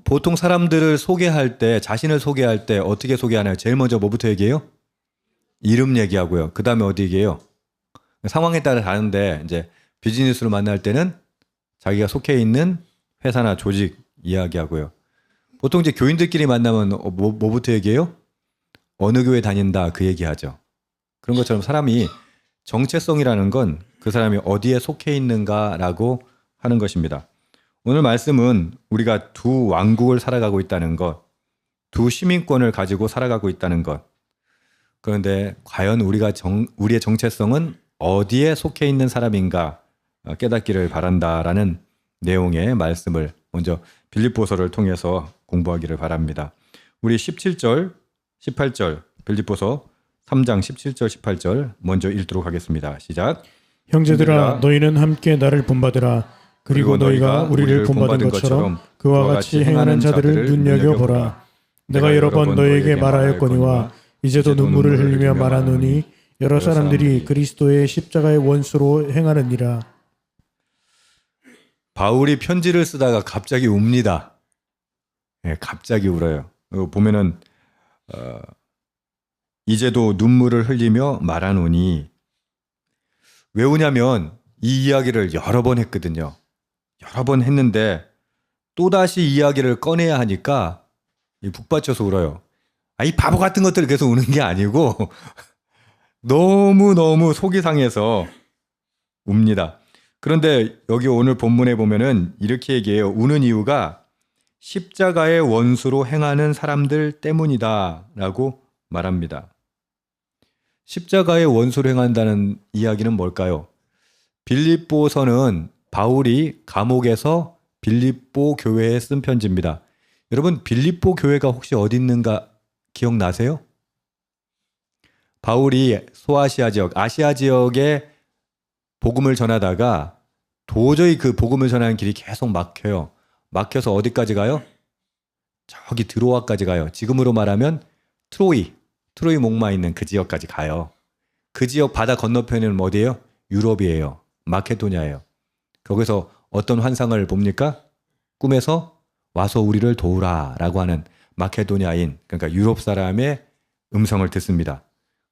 보통 사람들을 소개할 때, 자신을 소개할 때 어떻게 소개하나요? 제일 먼저 뭐부터 얘기해요? 이름 얘기하고요. 그 다음에 어디 얘기해요? 상황에 따라 다른데, 이제 비즈니스로 만날 때는 자기가 속해 있는 회사나 조직 이야기하고요. 보통 이제 교인들끼리 만나면 뭐부터 얘기해요? 어느 교회 다닌다 그 얘기하죠. 그런 것처럼 사람이 정체성이라는 건 그 사람이 어디에 속해 있는가라고 하는 것입니다. 오늘 말씀은 우리가 두 왕국을 살아가고 있다는 것, 두 시민권을 가지고 살아가고 있다는 것. 그런데 과연 우리의 정체성은 어디에 속해 있는 사람인가 깨닫기를 바란다라는 내용의 말씀을 먼저 빌립보서를 통해서 공부하기를 바랍니다. 우리 17절, 18절 빌립보서 3장 17절, 18절 먼저 읽도록 하겠습니다. 시작. 형제들아 너희는 함께 나를 본받으라. 그리고 너희가 우리를 본받은 것처럼 그와 같이 행하는 자들을 눈여겨보라. 내가 여러 번 너희에게 말하였거니와 이제도 눈물을 흘리며 말하노니 여러 사람들이 그리스도의 십자가의 원수로 행하느니라. 바울이 편지를 쓰다가 갑자기 웁니다. 네, 갑자기 울어요. 보면은 이제도 눈물을 흘리며 말하노니, 왜 우냐면 이 이야기를 여러 번 했거든요. 여러 번 했는데 또다시 이야기를 꺼내야 하니까 북받쳐서 울어요. 이 바보 같은 것들을 계속 우는 게 아니고 너무너무 속이 상해서 웁니다. 그런데 여기 오늘 본문에 보면은 이렇게 얘기해요. 우는 이유가 십자가의 원수로 행하는 사람들 때문이다 라고 말합니다. 십자가의 원수로 행한다는 이야기는 뭘까요? 빌립보서는 바울이 감옥에서 빌립보 교회에 쓴 편지입니다. 여러분, 빌립보 교회가 혹시 어디 있는가 기억나세요? 바울이 소아시아 지역, 아시아 지역에 복음을 전하다가 도저히 그 복음을 전하는 길이 계속 막혀요. 막혀서 어디까지 가요? 저기 드로아까지 가요. 지금으로 말하면 트로이 목마 있는 그 지역까지 가요. 그 지역 바다 건너편에는 어디예요? 유럽이에요. 마케도냐예요. 거기서 어떤 환상을 봅니까? 꿈에서 와서 우리를 도우라 라고 하는 마케도냐인, 그러니까 유럽 사람의 음성을 듣습니다.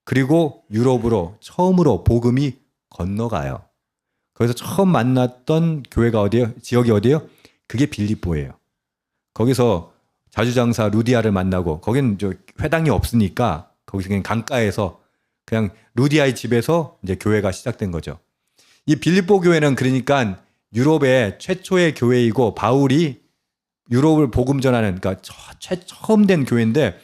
그리고 유럽으로 처음으로 복음이 건너가요. 거기서 처음 만났던 교회가 어디예요? 지역이 어디예요? 그게 빌립보예요. 거기서 자주장사 루디아를 만나고, 거긴 회당이 없으니까 거기서 그냥 강가에서 그냥 루디아의 집에서 이제 교회가 시작된 거죠. 이 빌립보 교회는 그러니까 유럽의 최초의 교회이고, 바울이 유럽을 복음 전하는, 그러니까 처음 된 교회인데,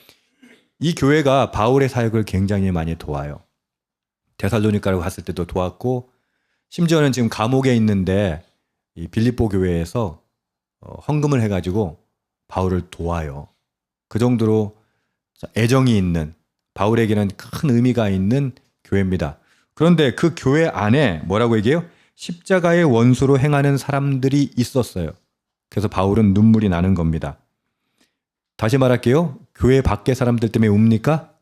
이 교회가 바울의 사역을 굉장히 많이 도와요. 데살로니가로 갔을 때도 도왔고, 심지어는 지금 감옥에 있는데 이 빌립보 교회에서 헌금을 해가지고 바울을 도와요. 그 정도로 애정이 있는, 바울에게는 큰 의미가 있는 교회입니다. 그런데 그 교회 안에 뭐라고 얘기해요? 십자가의 원수로 행하는 사람들이 있었어요. 그래서 바울은 눈물이 나는 겁니다. 다시 말할게요. 교회 밖의 사람들 때문에 웁니까?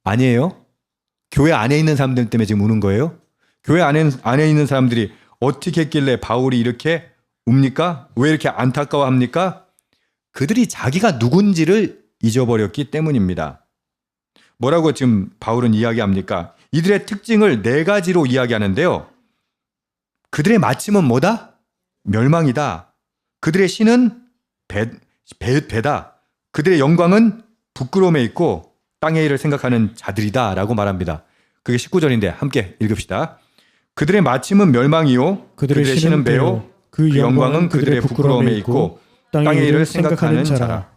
아니에요. 교회 안에 있는 사람들 때문에 지금 우는 거예요. 교회 안에 있는 사람들이 어떻게 했길래 바울이 이렇게 웁니까? 왜 이렇게 안타까워합니까? 그들이 자기가 누군지를 잊어버렸기 때문입니다. 뭐라고 지금 바울은 이야기합니까? 이들의 특징을 4가지로 이야기하는데요. 그들의 마침은 뭐다? 멸망이다. 그들의 신은 배다. 그들의 영광은 부끄러움에 있고 땅의 일을 생각하는 자들이다 라고 말합니다. 그게 19절인데 함께 읽읍시다. 그들의 마침은 멸망이요, 그들의 신은 배요, 그 영광은 그들의 부끄러움에 있고 땅의 일을 생각하는 자라.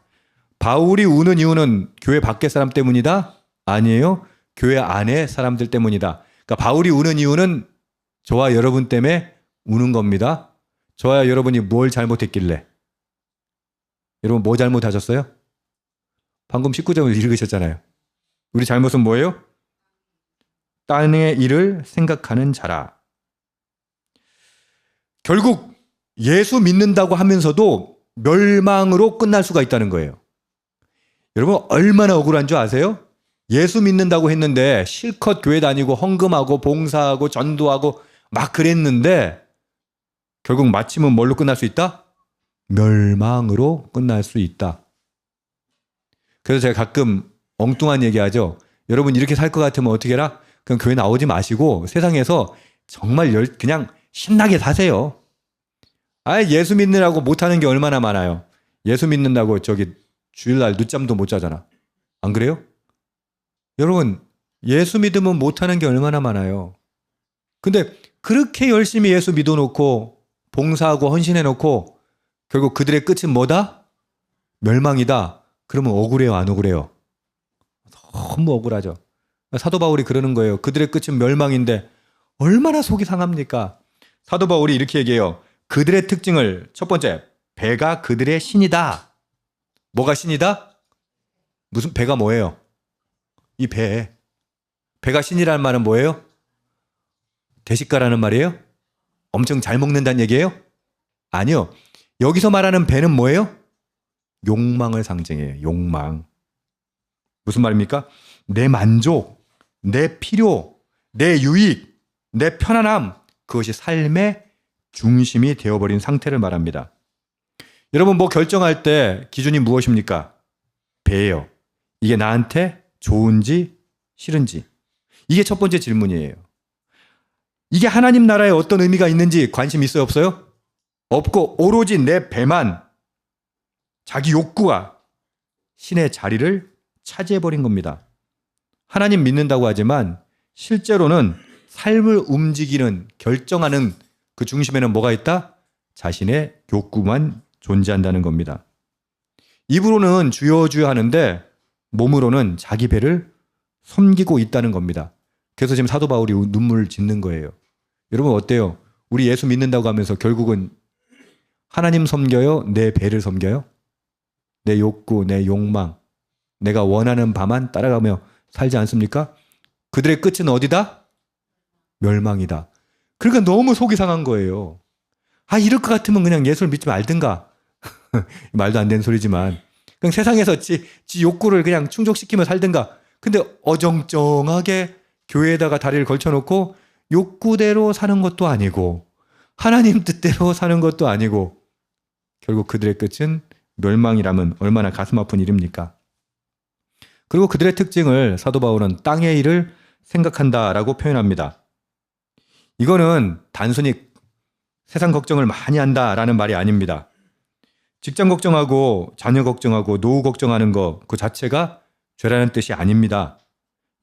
바울이 우는 이유는 교회 밖의 사람 때문이다? 아니에요. 교회 안의 사람들 때문이다. 그러니까 바울이 우는 이유는 저와 여러분 때문에 우는 겁니다. 저와 여러분이 뭘 잘못했길래? 여러분 뭐 잘못하셨어요? 방금 19절을 읽으셨잖아요. 우리 잘못은 뭐예요? 땅의 일을 생각하는 자라. 결국 예수 믿는다고 하면서도 멸망으로 끝날 수가 있다는 거예요. 여러분 얼마나 억울한 줄 아세요? 예수 믿는다고 했는데 실컷 교회 다니고 헌금하고 봉사하고 전도하고 막 그랬는데 결국 마침은 뭘로 끝날 수 있다? 멸망으로 끝날 수 있다. 그래서 제가 가끔 엉뚱한 얘기하죠. 여러분 이렇게 살 것 같으면 어떻게 해라? 그냥 교회 나오지 마시고 세상에서 정말 그냥 신나게 사세요. 예수 믿느라고 못하는 게 얼마나 많아요. 예수 믿는다고 저기 주일날 늦잠도 못 자잖아. 안 그래요? 여러분 예수 믿으면 못하는 게 얼마나 많아요. 근데 그렇게 열심히 예수 믿어놓고 봉사하고 헌신해놓고 결국 그들의 끝은 뭐다? 멸망이다. 그러면 억울해요, 안 억울해요? 너무 억울하죠. 사도 바울이 그러는 거예요. 그들의 끝은 멸망인데 얼마나 속이 상합니까? 사도 바울이 이렇게 얘기해요. 그들의 특징을 첫 번째, 배가 그들의 신이다. 뭐가 신이다? 무슨 배가 뭐예요? 이 배. 배가 신이라는 말은 뭐예요? 대식가라는 말이에요? 엄청 잘 먹는다는 얘기예요? 아니요. 여기서 말하는 배는 뭐예요? 욕망을 상징해요. 욕망. 무슨 말입니까? 내 만족, 내 필요, 내 유익, 내 편안함, 그것이 삶의 중심이 되어버린 상태를 말합니다. 여러분 뭐 결정할 때 기준이 무엇입니까? 배예요. 이게 나한테 좋은지 싫은지. 이게 첫 번째 질문이에요. 이게 하나님 나라에 어떤 의미가 있는지 관심 있어요, 없어요? 없고 오로지 내 배만, 자기 욕구가 신의 자리를 차지해버린 겁니다. 하나님 믿는다고 하지만 실제로는 삶을 움직이는, 결정하는 그 중심에는 뭐가 있다? 자신의 욕구만 존재한다는 겁니다. 입으로는 주여 주여 하는데 몸으로는 자기 배를 섬기고 있다는 겁니다. 그래서 지금 사도 바울이 눈물을 짓는 거예요. 여러분 어때요? 우리 예수 믿는다고 하면서 결국은 하나님 섬겨요? 내 배를 섬겨요? 내 욕구, 내 욕망, 내가 원하는 바만 따라가며 살지 않습니까? 그들의 끝은 어디다? 멸망이다. 그러니까 너무 속이 상한 거예요. 이럴 것 같으면 그냥 예수를 믿지 말든가. 말도 안 되는 소리지만 그냥 세상에서 지 욕구를 그냥 충족시키며 살든가. 근데 어정쩡하게 교회에다가 다리를 걸쳐놓고 욕구대로 사는 것도 아니고 하나님 뜻대로 사는 것도 아니고 결국 그들의 끝은 멸망이라면 얼마나 가슴 아픈 일입니까? 그리고 그들의 특징을 사도 바울은 땅의 일을 생각한다라고 표현합니다. 이거는 단순히 세상 걱정을 많이 한다라는 말이 아닙니다. 직장 걱정하고 자녀 걱정하고 노후 걱정하는 거 그 자체가 죄라는 뜻이 아닙니다.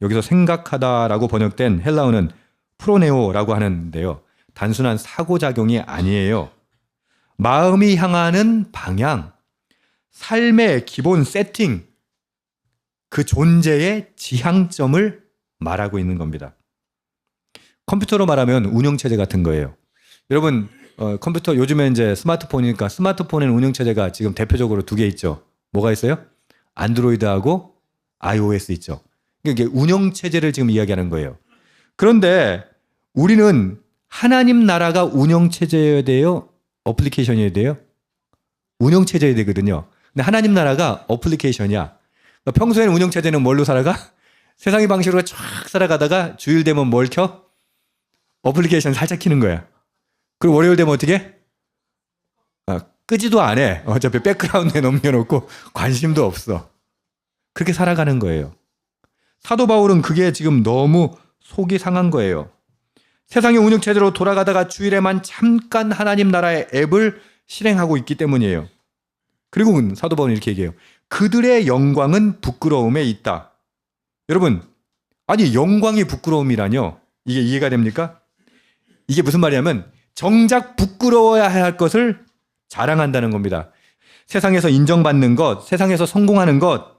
여기서 생각하다라고 번역된 헬라어는 프로네오라고 하는데요. 단순한 사고작용이 아니에요. 마음이 향하는 방향, 삶의 기본 세팅, 그 존재의 지향점을 말하고 있는 겁니다. 컴퓨터로 말하면 운영체제 같은 거예요. 여러분 컴퓨터 요즘에 이제 스마트폰이니까 스마트폰에는 운영체제가 지금 대표적으로 두 개 있죠. 뭐가 있어요? 안드로이드하고 iOS 있죠. 이게 운영체제를 지금 이야기하는 거예요. 그런데 우리는 하나님 나라가 운영체제여야 돼요? 어플리케이션이어야 돼요? 운영체제여야 되거든요. 근데 하나님 나라가 어플리케이션이야. 그러니까 평소에는 운영체제는 뭘로 살아가? 세상의 방식으로 쫙 살아가다가 주일 되면 뭘 켜? 어플리케이션 살짝 키는 거야. 그리고 월요일 되면 어떻게? 끄지도 안 해. 어차피 백그라운드에 넘겨놓고 관심도 없어. 그렇게 살아가는 거예요. 사도 바울은 그게 지금 너무 속이 상한 거예요. 세상의 운영체제로 돌아가다가 주일에만 잠깐 하나님 나라의 앱을 실행하고 있기 때문이에요. 그리고 사도 바울은 이렇게 얘기해요. 그들의 영광은 부끄러움에 있다. 여러분, 아니 영광이 부끄러움이라뇨? 이게 이해가 됩니까? 이게 무슨 말이냐면 정작 부끄러워야 할 것을 자랑한다는 겁니다. 세상에서 인정받는 것, 세상에서 성공하는 것,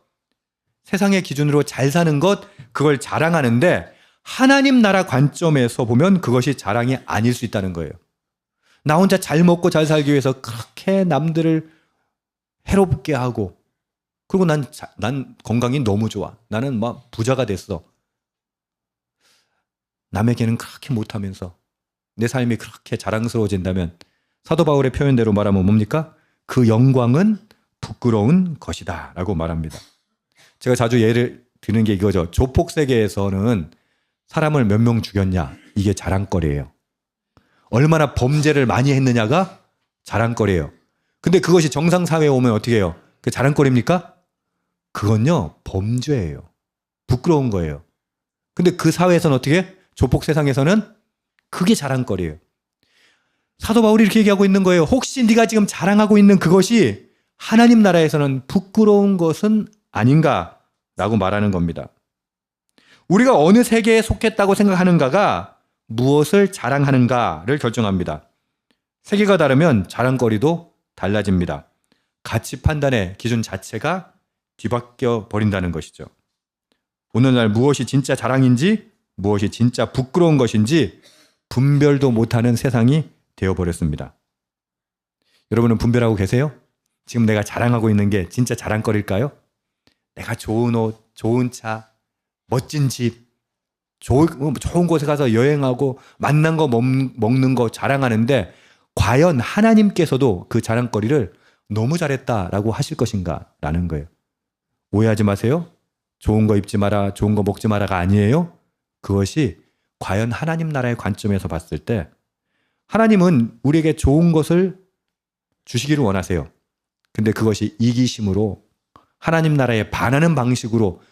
세상의 기준으로 잘 사는 것, 그걸 자랑하는데 하나님 나라 관점에서 보면 그것이 자랑이 아닐 수 있다는 거예요. 나 혼자 잘 먹고 잘 살기 위해서 그렇게 남들을 해롭게 하고 그리고 난 건강이 너무 좋아. 나는 막 부자가 됐어. 남에게는 그렇게 못하면서 내 삶이 그렇게 자랑스러워진다면 사도 바울의 표현대로 말하면 뭡니까? 그 영광은 부끄러운 것이다 라고 말합니다. 제가 자주 예를 드는 게 이거죠. 조폭 세계에서는 사람을 몇 명 죽였냐 이게 자랑거리예요. 얼마나 범죄를 많이 했느냐가 자랑거리예요. 근데 그것이 정상 사회에 오면 어떻게 해요? 그 자랑거리입니까? 그건요, 범죄예요. 부끄러운 거예요. 근데 그 사회에서는 어떻게 해? 조폭 세상에서는 그게 자랑거리예요. 사도 바울이 이렇게 얘기하고 있는 거예요. 혹시 네가 지금 자랑하고 있는 그것이 하나님 나라에서는 부끄러운 것은 아닌가라고 말하는 겁니다. 우리가 어느 세계에 속했다고 생각하는가가 무엇을 자랑하는가를 결정합니다. 세계가 다르면 자랑거리도 달라집니다. 가치 판단의 기준 자체가 뒤바뀌어 버린다는 것이죠. 오늘날 무엇이 진짜 자랑인지 무엇이 진짜 부끄러운 것인지 분별도 못하는 세상이 되어버렸습니다. 여러분은 분별하고 계세요? 지금 내가 자랑하고 있는 게 진짜 자랑거리일까요? 내가 좋은 옷, 좋은 차, 멋진 집, 좋은 곳에 가서 여행하고 맛난 거 먹는 거 자랑하는데 과연 하나님께서도 그 자랑거리를 너무 잘했다라고 하실 것인가 라는 거예요. 오해하지 마세요. 좋은 거 입지 마라, 좋은 거 먹지 마라가 아니에요. 그것이 과연 하나님 나라의 관점에서 봤을 때 하나님은 우리에게 좋은 것을 주시기를 원하세요. 근데 그것이 이기심으로 하나님 나라에 반하는 방식으로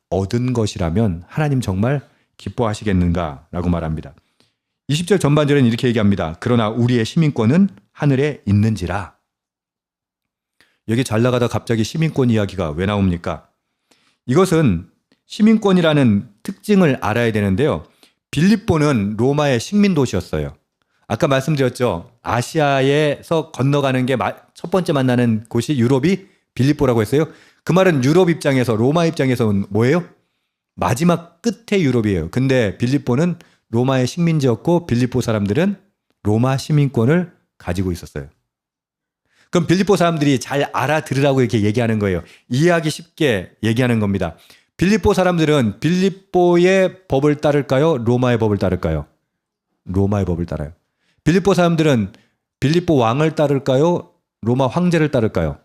얻은 것이라면 하나님 정말 기뻐하시겠는가라고 말합니다. 20절 전반절에는 이렇게 얘기합니다. 그러나 우리의 시민권은 하늘에 있는지라. 여기 잘 나가다 갑자기 시민권 이야기가 왜 나옵니까? 이것은 시민권이라는 특징을 알아야 되는데요. 빌립보는 로마의 식민 도시였어요. 아까 말씀드렸죠. 아시아에서 건너가는 게 첫 번째 만나는 곳이 유럽이 빌립보라고 했어요. 그 말은 유럽 입장에서 로마 입장에서는 뭐예요? 마지막 끝에 유럽이에요. 근데 빌립보는 로마의 식민지였고 빌립보 사람들은 로마 시민권을 가지고 있었어요. 그럼 빌립보 사람들이 잘 알아들으라고 이렇게 얘기하는 거예요. 이해하기 쉽게 얘기하는 겁니다. 빌립보 사람들은 빌립보의 법을 따를까요? 로마의 법을 따를까요? 로마의 법을 따라요. 빌립보 사람들은 빌립보 왕을 따를까요? 로마 황제를 따를까요?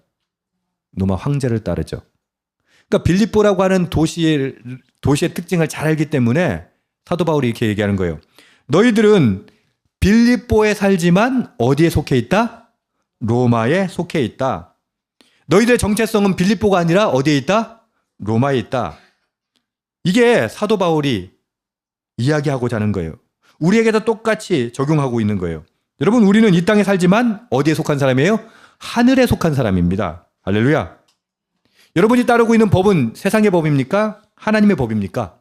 로마 황제를 따르죠. 그러니까 빌립보라고 하는 도시의 특징을 잘 알기 때문에 사도 바울이 이렇게 얘기하는 거예요. 너희들은 빌립보에 살지만 어디에 속해 있다? 로마에 속해 있다. 너희들의 정체성은 빌립보가 아니라 어디에 있다? 로마에 있다. 이게 사도 바울이 이야기하고자 하는 거예요. 우리에게도 똑같이 적용하고 있는 거예요. 여러분, 우리는 이 땅에 살지만 어디에 속한 사람이에요? 하늘에 속한 사람입니다. 할렐루야. 여러분이 따르고 있는 법은 세상의 법입니까? 하나님의 법입니까?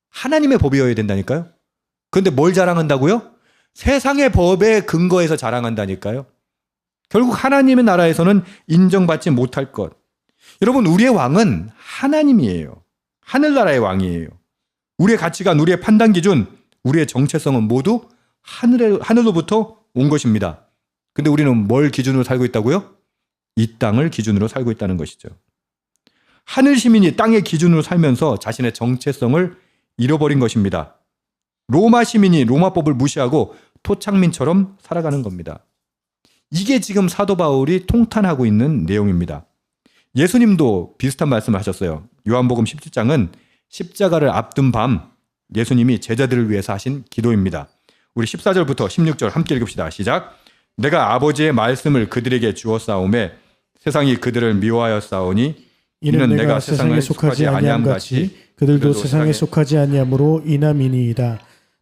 하나님의 법이어야 된다니까요. 그런데 뭘 자랑한다고요? 세상의 법에 근거해서 자랑한다니까요. 결국 하나님의 나라에서는 인정받지 못할 것. 여러분, 우리의 왕은 하나님이에요. 하늘나라의 왕이에요. 우리의 가치관, 우리의 판단 기준, 우리의 정체성은 모두 하늘로부터 온 것입니다. 근데 우리는 뭘 기준으로 살고 있다고요? 이 땅을 기준으로 살고 있다는 것이죠. 하늘 시민이 땅의 기준으로 살면서 자신의 정체성을 잃어버린 것입니다. 로마 시민이 로마법을 무시하고 토착민처럼 살아가는 겁니다. 이게 지금 사도 바울이 통탄하고 있는 내용입니다. 예수님도 비슷한 말씀을 하셨어요. 요한복음 17장은 십자가를 앞둔 밤 예수님이 제자들을 위해서 하신 기도입니다. 우리 14절부터 16절 함께 읽읍시다. 시작. 내가 아버지의 말씀을 그들에게 주었사오매 세상이 그들을 미워하였사오니 이는 내가 세상에 속하지 아니함 같이 그들도 세상에 속하지 아니함으로 인함이니이다.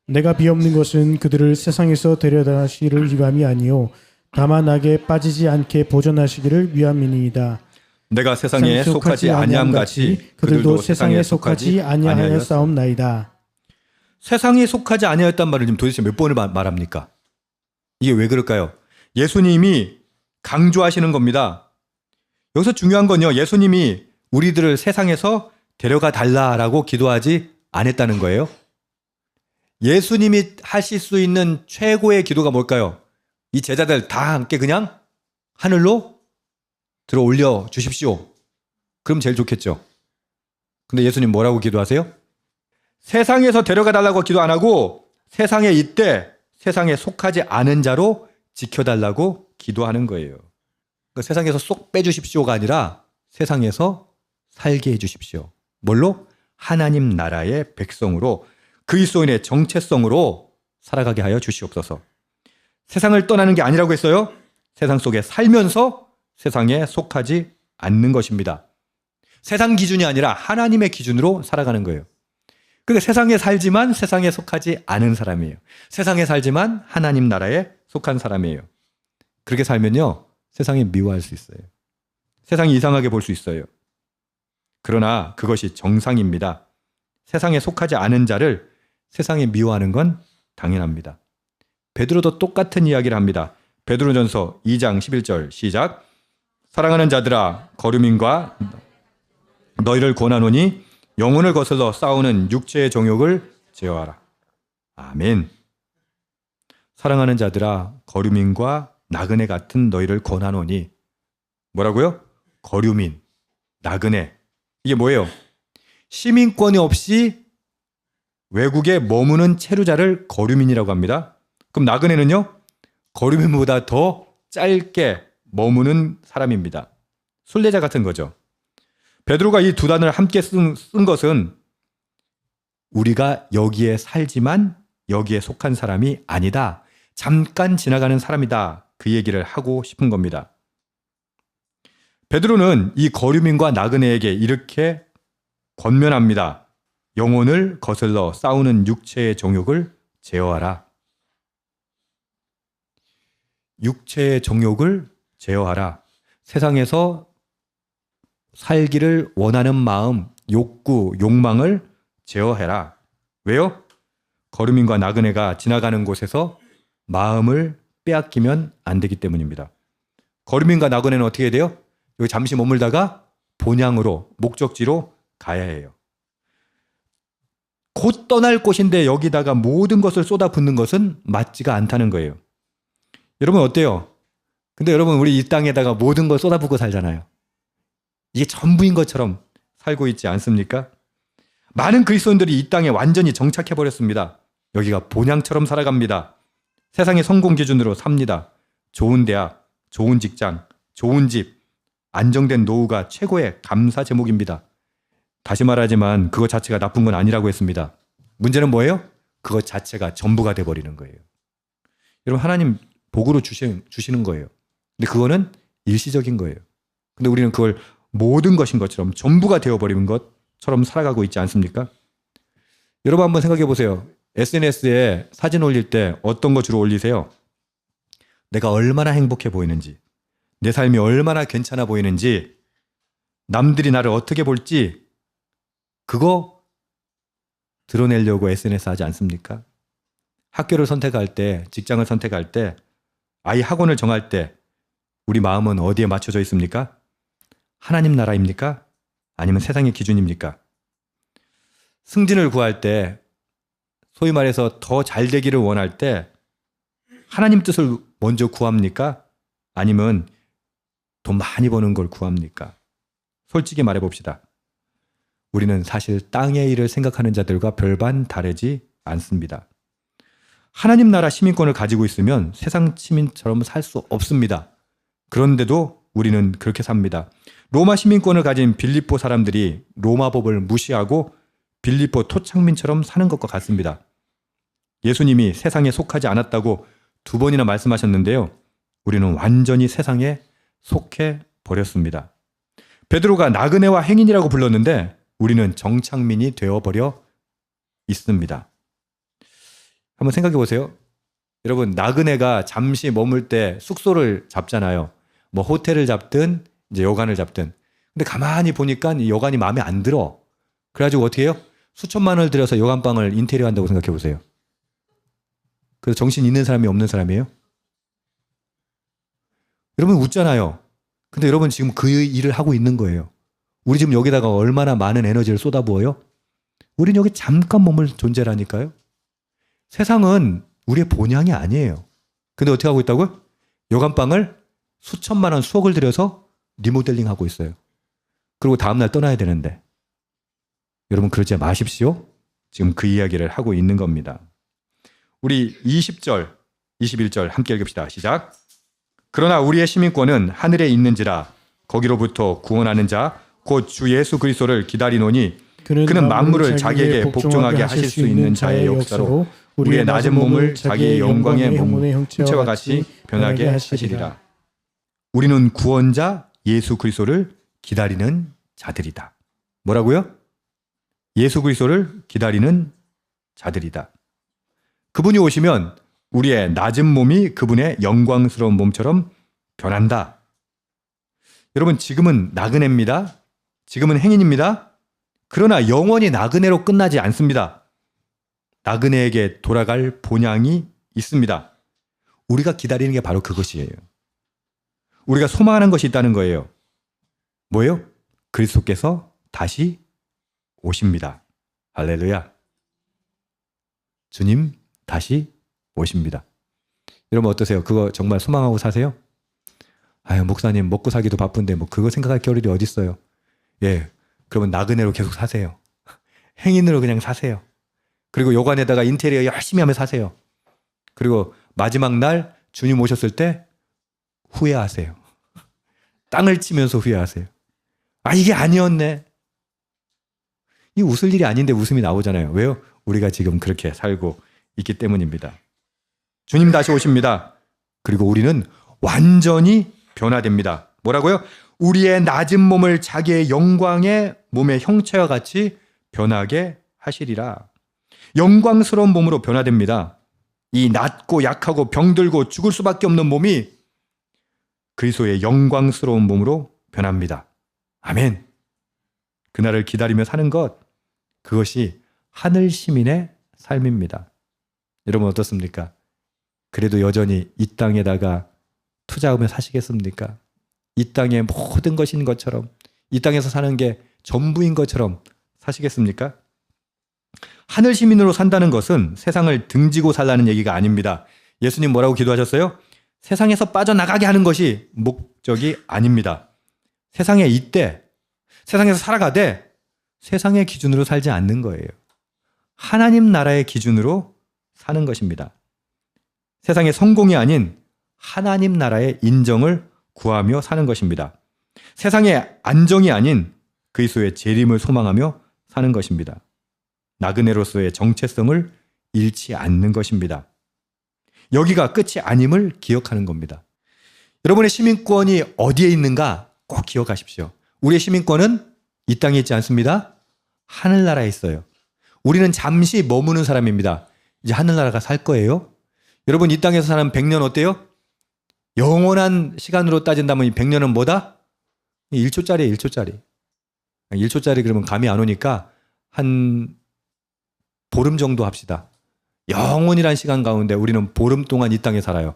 내가 비옵는 것은 그들을 세상에서 데려다시기를 위함이 아니요 다만 악에 빠지지 않게 보존하시기를 위함이니이다. 내가 세상에 속하지 아니함 같이 그들도 세상에 속하지 아니하였사옵나이다. 세상에 속하지 아니하였단 말을 지금 도대체 몇 번을 말합니까? 이게 왜 그럴까요? 예수님이 강조하시는 겁니다. 여기서 중요한 건요. 예수님이 우리들을 세상에서 데려가 달라라고 기도하지 않았다는 거예요. 예수님이 하실 수 있는 최고의 기도가 뭘까요? 이 제자들 다 함께 그냥 하늘로 들어 올려 주십시오. 그럼 제일 좋겠죠. 근데 예수님 뭐라고 기도하세요? 세상에서 데려가 달라고 기도 안 하고 세상에 있되 세상에 속하지 않은 자로 지켜달라고 기도하는 거예요. 그러니까 세상에서 쏙 빼주십시오가 아니라 세상에서 살게 해주십시오. 뭘로? 하나님 나라의 백성으로 그리스도인의 정체성으로 살아가게 하여 주시옵소서. 세상을 떠나는 게 아니라고 했어요. 세상 속에 살면서 세상에 속하지 않는 것입니다. 세상 기준이 아니라 하나님의 기준으로 살아가는 거예요. 그러니까 세상에 살지만 세상에 속하지 않은 사람이에요. 세상에 살지만 하나님 나라에 속한 사람이에요. 그렇게 살면요, 세상에 미워할 수 있어요. 세상이 이상하게 볼 수 있어요. 그러나 그것이 정상입니다. 세상에 속하지 않은 자를 세상에 미워하는 건 당연합니다. 베드로도 똑같은 이야기를 합니다. 베드로전서 2장 11절 시작. 사랑하는 자들아, 거류민과 너희를 권하노니 영혼을 거슬러 싸우는 육체의 정욕을 제어하라. 아멘. 사랑하는 자들아, 거류민과 나그네 같은 너희를 권하노니. 뭐라고요? 거류민, 나그네. 이게 뭐예요? 시민권이 없이 외국에 머무는 체류자를 거류민이라고 합니다. 그럼 나그네는요? 거류민보다 더 짧게 머무는 사람입니다. 순례자 같은 거죠. 베드로가 이 두 단어를 함께 쓴 것은 우리가 여기에 살지만 여기에 속한 사람이 아니다. 잠깐 지나가는 사람이다. 그 얘기를 하고 싶은 겁니다. 베드로는 이 거류민과 나그네에게 이렇게 권면합니다. 영혼을 거슬러 싸우는 육체의 정욕을 제어하라. 육체의 정욕을 제어하라. 세상에서 살기를 원하는 마음, 욕구, 욕망을 제어해라. 왜요? 거류민과 나그네가 지나가는 곳에서 마음을 빼앗기면 안 되기 때문입니다. 거류민과 나그네는 어떻게 해야 돼요? 여기 잠시 머물다가 본향으로, 목적지로 가야 해요. 곧 떠날 곳인데 여기다가 모든 것을 쏟아붓는 것은 맞지가 않다는 거예요. 여러분 어때요? 근데 여러분 우리 이 땅에다가 모든 걸 쏟아붓고 살잖아요. 이게 전부인 것처럼 살고 있지 않습니까? 많은 그리스도인들이 이 땅에 완전히 정착해버렸습니다. 여기가 본향처럼 살아갑니다. 세상의 성공 기준으로 삽니다. 좋은 대학, 좋은 직장, 좋은 집, 안정된 노후가 최고의 감사 제목입니다. 다시 말하지만 그것 자체가 나쁜 건 아니라고 했습니다. 문제는 뭐예요? 그것 자체가 전부가 돼버리는 거예요. 여러분 하나님 복으로 주시는 거예요. 근데 그거는 일시적인 거예요. 근데 우리는 그걸 모든 것인 것처럼 전부가 되어버리는 것처럼 살아가고 있지 않습니까? 여러분 한번 생각해 보세요. SNS에 사진 올릴 때 어떤 거 주로 올리세요? 내가 얼마나 행복해 보이는지, 내 삶이 얼마나 괜찮아 보이는지, 남들이 나를 어떻게 볼지 그거 드러내려고 SNS 하지 않습니까? 학교를 선택할 때, 직장을 선택할 때, 아이 학원을 정할 때 우리 마음은 어디에 맞춰져 있습니까? 하나님 나라입니까? 아니면 세상의 기준입니까? 승진을 구할 때, 소위 말해서 더 잘 되기를 원할 때 하나님 뜻을 먼저 구합니까? 아니면 돈 많이 버는 걸 구합니까? 솔직히 말해봅시다. 우리는 사실 땅의 일을 생각하는 자들과 별반 다르지 않습니다. 하나님 나라 시민권을 가지고 있으면 세상 시민처럼 살 수 없습니다. 그런데도 우리는 그렇게 삽니다. 로마 시민권을 가진 빌립보 사람들이 로마 법을 무시하고 빌립보 토착민처럼 사는 것과 같습니다. 예수님이 세상에 속하지 않았다고 2번이나 말씀하셨는데요. 우리는 완전히 세상에 속해 버렸습니다. 베드로가 나그네와 행인이라고 불렀는데 우리는 정착민이 되어버려 있습니다. 한번 생각해 보세요. 여러분 나그네가 잠시 머물 때 숙소를 잡잖아요. 뭐 호텔을 잡든 이제 여관을 잡든. 근데 가만히 보니까 이 여관이 마음에 안 들어. 그래가지고 어떻게 해요? 수천만 원을 들여서 여관방을 인테리어 한다고 생각해 보세요. 그래서 정신 있는 사람이 없는 사람이에요? 여러분 웃잖아요. 근데 여러분 지금 그 일을 하고 있는 거예요. 우리 지금 여기다가 얼마나 많은 에너지를 쏟아부어요? 우린 여기 잠깐 머물 존재라니까요. 세상은 우리의 본향이 아니에요. 근데 어떻게 하고 있다고요? 여관방을 수천만 원, 수억을 들여서 리모델링 하고 있어요. 그리고 다음날 떠나야 되는데. 여러분 그러지 마십시오. 지금 그 이야기를 하고 있는 겁니다. 우리 20절, 21절 함께 읽읍시다. 시작. 그러나 우리의 시민권은 하늘에 있는지라 거기로부터 구원하는 자 곧 주 예수 그리스도를 기다리노니 그는 만물을 자기에게 복종하게 하실 수 있는 자의 역사로 우리의 낮은 몸을 자기의 영광의 몸 형체와 같이 변하게 하시리라. 우리는 구원자 예수 그리스도를 기다리는 자들이다. 뭐라고요? 예수 그리스도를 기다리는 자들이다. 그분이 오시면 우리의 낮은 몸이 그분의 영광스러운 몸처럼 변한다. 여러분, 지금은 나그네입니다. 지금은 행인입니다. 그러나 영원히 나그네로 끝나지 않습니다. 나그네에게 돌아갈 본향이 있습니다. 우리가 기다리는 게 바로 그것이에요. 우리가 소망하는 것이 있다는 거예요. 뭐예요? 그리스도께서 다시 오십니다. 할렐루야. 주님 다시 오십니다. 여러분 어떠세요? 그거 정말 소망하고 사세요? 아유, 목사님 먹고 살기도 바쁜데 뭐 그거 생각할 겨를이 어디 있어요? 예, 그러면 나그네로 계속 사세요. 행인으로 그냥 사세요. 그리고 여관에다가 인테리어 열심히 하며 사세요. 그리고 마지막 날 주님 오셨을 때 후회하세요. 땅을 치면서 후회하세요. 아, 이게 아니었네. 이 웃을 일이 아닌데 웃음이 나오잖아요. 왜요? 우리가 지금 그렇게 살고 있기 때문입니다. 주님 다시 오십니다. 그리고 우리는 완전히 변화됩니다. 뭐라고요? 우리의 낮은 몸을 자기의 영광의 몸의 형체와 같이 변하게 하시리라. 영광스러운 몸으로 변화됩니다. 이 낮고 약하고 병들고 죽을 수밖에 없는 몸이 그리스도의 영광스러운 몸으로 변합니다. 아멘. 그날을 기다리며 사는 것, 그것이 하늘 시민의 삶입니다. 여러분 어떻습니까? 그래도 여전히 이 땅에다가 투자하며 사시겠습니까? 이 땅의 모든 것인 것처럼, 이 땅에서 사는 게 전부인 것처럼 사시겠습니까? 하늘 시민으로 산다는 것은 세상을 등지고 살라는 얘기가 아닙니다. 예수님 뭐라고 기도하셨어요? 세상에서 빠져나가게 하는 것이 목적이 아닙니다. 세상에 있되, 세상에서 살아가되 세상의 기준으로 살지 않는 거예요. 하나님 나라의 기준으로 사는 것입니다. 세상의 성공이 아닌 하나님 나라의 인정을 구하며 사는 것입니다. 세상의 안정이 아닌 그리스도의 재림을 소망하며 사는 것입니다. 나그네로서의 정체성을 잃지 않는 것입니다. 여기가 끝이 아님을 기억하는 겁니다. 여러분의 시민권이 어디에 있는가 꼭 기억하십시오. 우리의 시민권은 이 땅에 있지 않습니다. 하늘나라에 있어요. 우리는 잠시 머무는 사람입니다. 이제 하늘나라가 살 거예요. 여러분 이 땅에서 사는 100년 어때요? 영원한 시간으로 따진다면 이 100년은 뭐다? 1초짜리예요. 1초짜리. 1초짜리 그러면 감이 안 오니까 한 보름 정도 합시다. 영원이란 시간 가운데 우리는 보름 동안 이 땅에 살아요.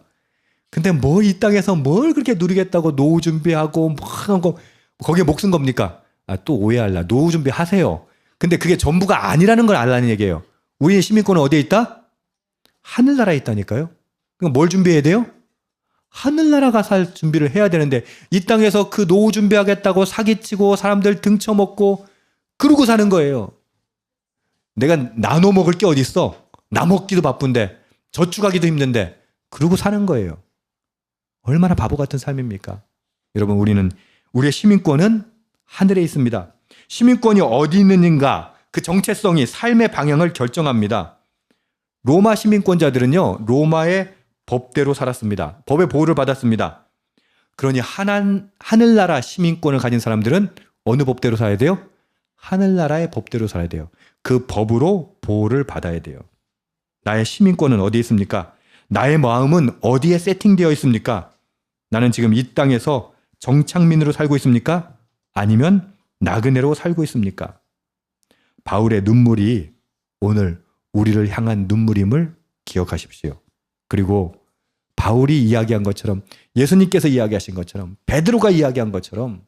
근데 뭐 이 땅에서 뭘 그렇게 누리겠다고 노후 준비하고 뭐 하는 거 거기에 목숨 겁니까? 아, 또 오해할라. 노후 준비하세요. 근데 그게 전부가 아니라는 걸 알라는 얘기예요. 우리의 시민권은 어디에 있다? 하늘나라에 있다니까요. 그럼 뭘 준비해야 돼요? 하늘나라가 살 준비를 해야 되는데 이 땅에서 그 노후 준비하겠다고 사기치고 사람들 등쳐먹고 그러고 사는 거예요. 내가 나눠 먹을 게 어디 있어? 나 먹기도 바쁜데 저축하기도 힘든데 그러고 사는 거예요. 얼마나 바보 같은 삶입니까? 여러분 우리의 시민권은 하늘에 있습니다. 시민권이 어디 있는가 그 정체성이 삶의 방향을 결정합니다. 로마 시민권자들은요 로마의 법대로 살았습니다. 법의 보호를 받았습니다. 그러니 하늘나라 시민권을 가진 사람들은 어느 법대로 살아야 돼요? 하늘나라의 법대로 살아야 돼요. 그 법으로 보호를 받아야 돼요. 나의 시민권은 어디에 있습니까? 나의 마음은 어디에 세팅되어 있습니까? 나는 지금 이 땅에서 정착민으로 살고 있습니까? 아니면 나그네로 살고 있습니까? 바울의 눈물이 오늘 우리를 향한 눈물임을 기억하십시오. 그리고 바울이 이야기한 것처럼 예수님께서 이야기하신 것처럼 베드로가 이야기한 것처럼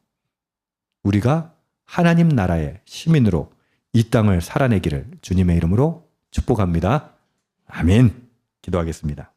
우리가 하나님 나라의 시민으로 이 땅을 살아내기를 주님의 이름으로 축복합니다. 아멘. 기도하겠습니다.